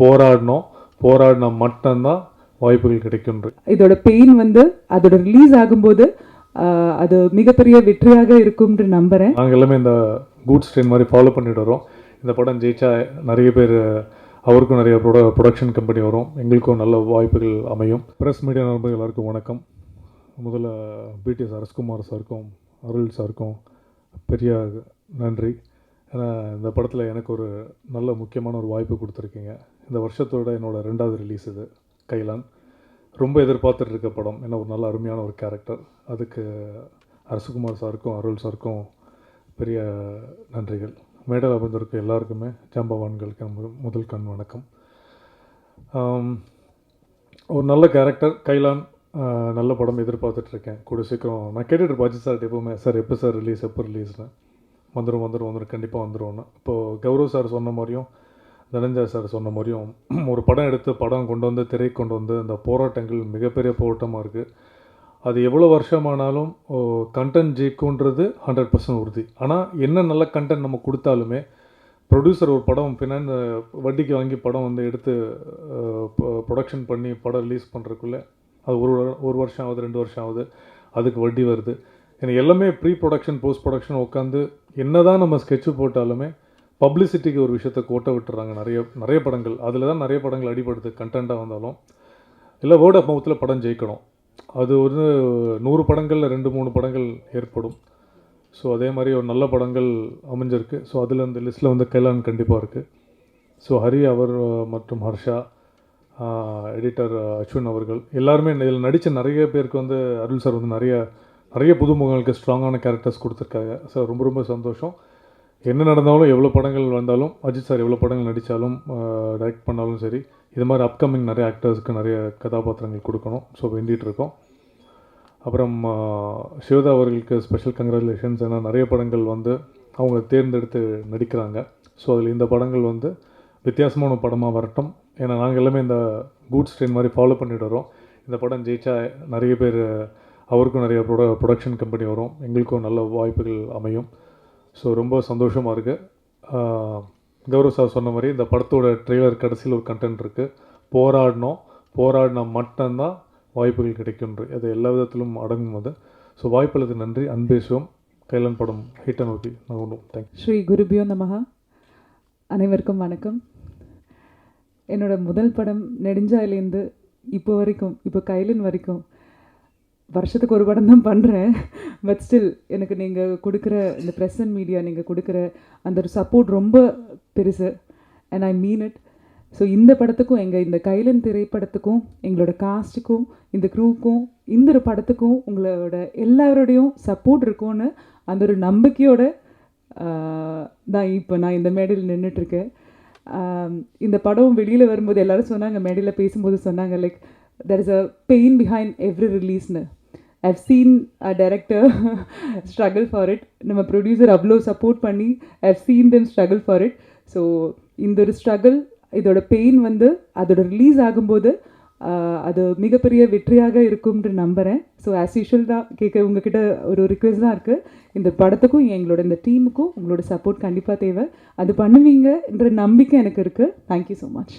போராடணும், போராடினா மட்டும்தான் வாய்ப்புகள் கிடைக்கும்ன்று. இதோட பெயின் வந்து அதோட ரிலீஸ் ஆகும்போது அது மிகப்பெரிய வெற்றியாக இருக்கும்னு நம்புகிறேன். நாங்கள் எல்லாமே இந்த கூட்ஸ் ட்ரெயின் மாதிரி ஃபாலோ பண்ணிட்டு வரோம். இந்த படம் ஜெயிச்சா நிறைய பேர் அவருக்கும் நிறைய ப்ரொடக்ஷன் கம்பெனி வரும், எங்களுக்கும் நல்ல வாய்ப்புகள் அமையும். ப்ரெஸ் மீடியா நண்பர்கள் எல்லாருக்கும் வணக்கம். முதல்ல பிடிஎஸ் அரசகுமார் சாருக்கும் அருள் சாருக்கும் பெரிய நன்றி. ஏன்னா இந்த படத்தில் எனக்கு ஒரு நல்ல முக்கியமான ஒரு வாய்ப்பு கொடுத்துருக்கீங்க. இந்த வருஷத்தோட என்னோடய 2வது ரிலீஸ் இது கைலான். ரொம்ப எதிர்பார்த்துட்டு இருக்க படம். ஏன்னா ஒரு நல்ல அருமையான ஒரு கேரக்டர். அதுக்கு அரசகுமார் சாருக்கும் அருள் சாருக்கும் பெரிய நன்றிகள். மேடல் அமர்ந்திருக்க எல்லாருக்குமே ஜாம்பவான்களுக்கு முதல் கண் வணக்கம். ஒரு நல்ல கேரக்டர் கைலான், நல்ல படம் எதிர்பார்த்துட்ருக்கேன். கூட சீக்கிரம் நான் கேட்டுட்டு அஜித் சார் எப்போவுமே, சார் எப்போ சார் ரிலீஸ், எப்போ ரிலீஸ்னு. வந்துடும் கண்டிப்பாக வந்துடும்னு. இப்போது கௌரவ் சார் சொன்ன மாதிரியும் தனஞ்சய் சார் சொன்ன மாதிரியும் ஒரு படம் எடுத்து படம் கொண்டு வந்து திரைக்கு கொண்டு வந்து அந்த போராட்டங்கள் மிகப்பெரிய போராட்டமாக இருக்குது. அது எவ்வளோ வருஷமானாலும் கண்டென்ட் ஜெயிக்குன்றது 100% உறுதி. ஆனால் என்ன நல்ல கண்டென்ட் நம்ம கொடுத்தாலுமே ப்ரொடியூசர் ஒரு படம் பின்னாடி வட்டிக்கு வாங்கி படம் வந்து எடுத்து ப்ரொடக்ஷன் பண்ணி படம் ரிலீஸ் பண்ணுறதுக்குள்ளே அது ஒரு வருஷம் ஆகுது, 2 வருஷம் ஆகுது, அதுக்கு வட்டி வருது. எனக்கு எல்லாமே ப்ரீ ப்ரொடக்ஷன் போஸ்ட் ப்ரொடக்ஷன் உட்காந்து என்ன தான் நம்ம ஸ்கெட்சு போட்டாலுமே பப்ளிசிட்டிக்கு ஒரு விஷயத்தை கோட்டை விட்டுறாங்க நிறைய படங்கள். அதில் தான் நிறைய படங்கள் அடிபடுது. கண்டென்ட்டாக வந்தாலும் இல்லை வேர்ட் ஆஃப் மவுத்தில் படம் ஜெயிக்கணும். அது ஒரு 100 படங்களில் 2-3 படங்கள் ஏற்படும். ஸோ அதே மாதிரி ஒரு நல்ல படங்கள் அமைஞ்சிருக்கு. ஸோ அதில் இந்த லிஸ்ட்டில் வந்து கைலான் கண்டிப்பாக இருக்குது. ஸோ ஹரி அவர் மற்றும் ஹர்ஷா, எடிட்டர் அஸ்வின் அவர்கள் எல்லாருமே இதில் நடித்த நிறைய பேருக்கு வந்து அருள் சார் வந்து நிறைய புதுமுகங்களுக்கு ஸ்ட்ராங்கான கேரக்டர்ஸ் கொடுத்துருக்காங்க. ஸோ ரொம்ப சந்தோஷம். என்ன நடந்தாலும் எவ்வளோ படங்கள் வந்தாலும் அஜித் சார் எவ்வளோ படங்கள் நடித்தாலும் டைரக்ட் பண்ணாலும் சரி, இது மாதிரி அப்கமிங் நிறைய ஆக்டர்ஸுக்கு நிறைய கதாபாத்திரங்கள் கொடுக்கணும். ஸோ வேண்டிகிட்ருக்கோம். அப்புறம் சிவதா அவர்களுக்கு ஸ்பெஷல் கங்க்ராச்சுலேஷன்ஸ். ஏன்னா நிறைய படங்கள் வந்து அவங்க தேர்ந்தெடுத்து நடிக்கிறாங்க. ஸோ அதில் இந்த படங்கள் வந்து வித்தியாசமான படமாக வரட்டும். ஏன்னா நாங்கள் எல்லாமே இந்த கூட்ஸ் ட்ரெயின் மாதிரி ஃபாலோ பண்ணிட்டு வரோம். இந்த படம் ஜெயிச்சா நிறைய பேர் அவருக்கும் நிறைய ப்ரொடக்ஷன் கம்பெனி வரும், எங்களுக்கும் நல்ல வாய்ப்புகள் அமையும். ஸோ ரொம்ப சந்தோஷமாக இருக்குது. கௌரவ் சார் சொன்ன மாதிரி இந்த படத்தோட ட்ரெய்லர் கடைசியில் ஒரு கண்டென்ட் இருக்குது, போராடினா மட்டும்தான் வாய்ப்புகள் கிடைக்கும்ன்று. அது எல்லா விதத்திலும் அடங்கும் அது. ஸோ வாய்ப்புள்ளது நன்றி. அன்பேசுவோம். கைலான் படம் ஹிட் நோக்கி நான் ஒன்றும் தேங்க்யூ. ஸ்ரீ குருபியோ நமஹா. அனைவருக்கும் வணக்கம். என்னோட முதல் படம் நெடுஞ்சாயிலேருந்து இப்போ கைலன் வரைக்கும் வருஷத்துக்கு ஒரு படம் தான் பண்ணுறேன். பட் ஸ்டில் எனக்கு நீங்கள் கொடுக்குற இந்த ப்ரெஸ் அண்ட் மீடியா நீங்கள் கொடுக்குற அந்த ஒரு சப்போர்ட் ரொம்ப பெருசு. And I mean it. So இந்த படத்துக்கும் இந்த கைலன் திரைப்படத்துக்கும் எங்களோட காஸ்ட்டுக்கும் இந்த க்ரூவுக்கும் இந்த ஒரு படத்துக்கும் உங்களோட எல்லாரோடையும் சப்போர்ட் இருக்கும்னு அந்த ஒரு நம்பிக்கையோடு தான் இப்போ நான் இந்த மேடையில் நின்றுட்டுருக்கேன். இந்த படம் வெளியில் வரும்போது எல்லோரும் சொன்னாங்க, மேடையில் பேசும்போது சொன்னாங்க, like there is a pain behind every release-னு. I've seen a director struggle for it. நம்ம ப்ரொடியூசர் அவ்வளோ சப்போர்ட் பண்ணி I've seen them struggle for it. So இந்த ஒரு ஸ்ட்ரகிள், இதோட பெயின் வந்து அதோட ரிலீஸ் ஆகும்போது அது மிகப்பெரிய வெற்றியாக இருக்கும்னு நம்புகிறேன். ஸோ ஆஸ் யூஷுவல் தான் உங்ககிட்ட ஒரு ரிக்வெஸ்ட் தான் இருக்குது. இந்த படத்துக்கும் எங்களோட இந்த டீமுக்கும் உங்களோட சப்போர்ட் கண்டிப்பாக தேவை. அது பண்ணுவீங்கன்ற நம்பிக்கை எனக்கு இருக்குது. Thank you so much.